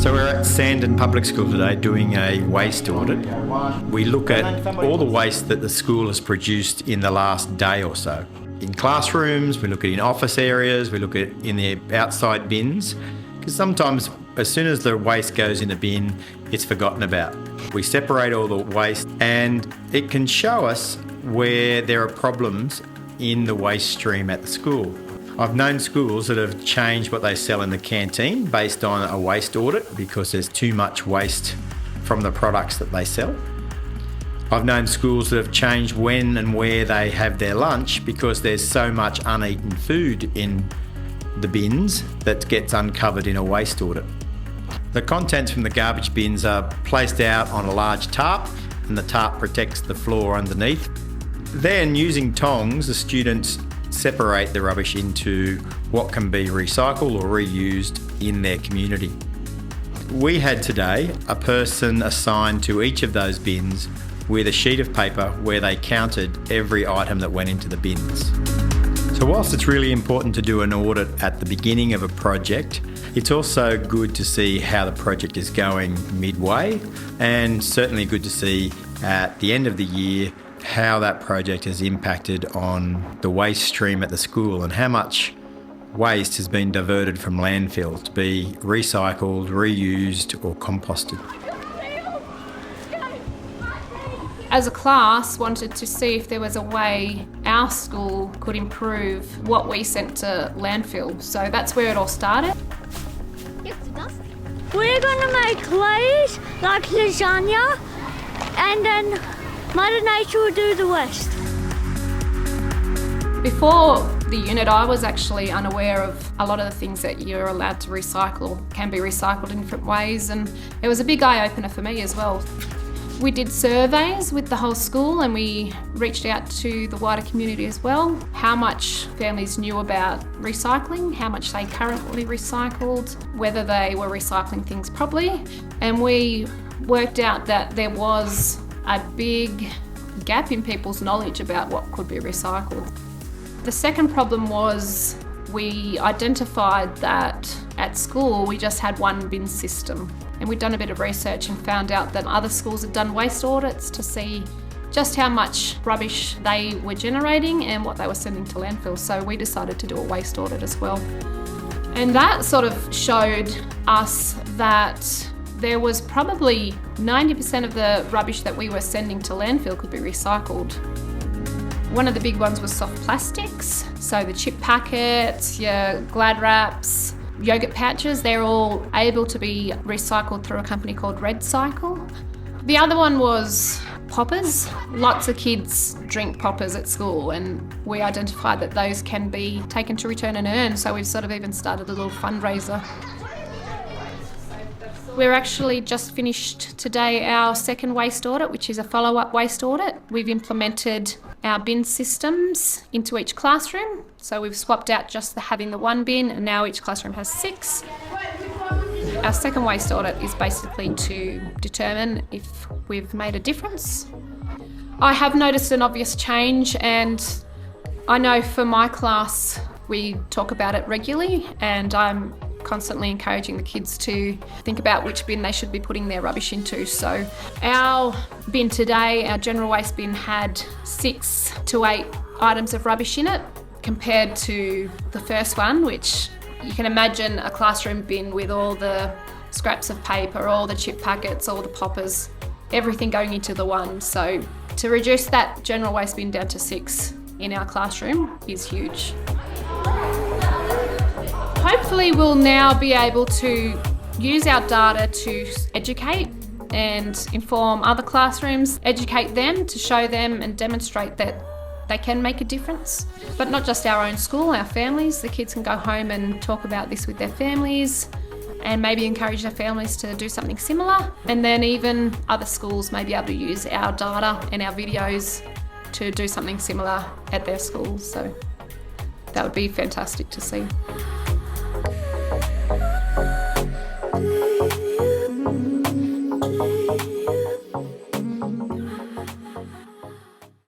So we're at Sandon Public School today doing a waste audit. We look at all the waste that the school has produced in the last day or so. In classrooms, we look at in office areas, we look at in the outside bins, because sometimes as soon as the waste goes in a bin, it's forgotten about. We separate all the waste and it can show us where there are problems in the waste stream at the school. I've known schools that have changed what they sell in the canteen based on a waste audit because there's too much waste from the products that they sell. I've known schools that have changed when and where they have their lunch because there's so much uneaten food in the bins that gets uncovered in a waste audit. The contents from the garbage bins are placed out on a large tarp and the tarp protects the floor underneath. Then, using tongs, the students separate the rubbish into what can be recycled or reused in their community. We had today a person assigned to each of those bins with a sheet of paper where they counted every item that went into the bins. So whilst it's really important to do an audit at the beginning of a project, it's also good to see how the project is going midway, and certainly good to see at the end of the year how that project has impacted on the waste stream at the school and how much waste has been diverted from landfill to be recycled, reused or composted. As a class, wanted to see if there was a way our school could improve what we sent to landfill. So that's where it all started. We're gonna make lays like lasagna, and then Mother Nature will do the rest. Before the unit, I was actually unaware of a lot of the things that you're allowed to recycle, can be recycled in different ways, and it was a big eye-opener for me as well. We did surveys with the whole school and we reached out to the wider community as well, how much families knew about recycling, how much they currently recycled, whether they were recycling things properly, and we worked out that there was a big gap in people's knowledge about what could be recycled. The second problem was we identified that at school we just had one bin system, and we'd done a bit of research and found out that other schools had done waste audits to see just how much rubbish they were generating and what they were sending to landfill. So we decided to do a waste audit as well. And that sort of showed us that there was probably 90% of the rubbish that we were sending to landfill could be recycled. One of the big ones was soft plastics, so the chip packets, your Glad wraps, yogurt pouches, they're all able to be recycled through a company called Red Cycle. The other one was poppers. Lots of kids drink poppers at school, and we identified that those can be taken to return and earn, so we've sort of even started a little fundraiser. We're actually just finished today our second waste audit, which is a follow-up waste audit. We've implemented our bin systems into each classroom. So we've swapped out just having the one bin, and now each classroom has 6. Our second waste audit is basically to determine if we've made a difference. I have noticed an obvious change, and I know for my class we talk about it regularly, and I'm constantly encouraging the kids to think about which bin they should be putting their rubbish into. So our bin today, our general waste bin, had 6 to 8 items of rubbish in it, compared to the first one, which you can imagine a classroom bin with all the scraps of paper, all the chip packets, all the poppers, everything going into the one. So to reduce that general waste bin down to 6 in our classroom is huge. Hopefully we'll now be able to use our data to educate and inform other classrooms, educate them to show them and demonstrate that they can make a difference. But not just our own school, our families. The kids can go home and talk about this with their families and maybe encourage their families to do something similar. And then even other schools may be able to use our data and our videos to do something similar at their schools. So that would be fantastic to see.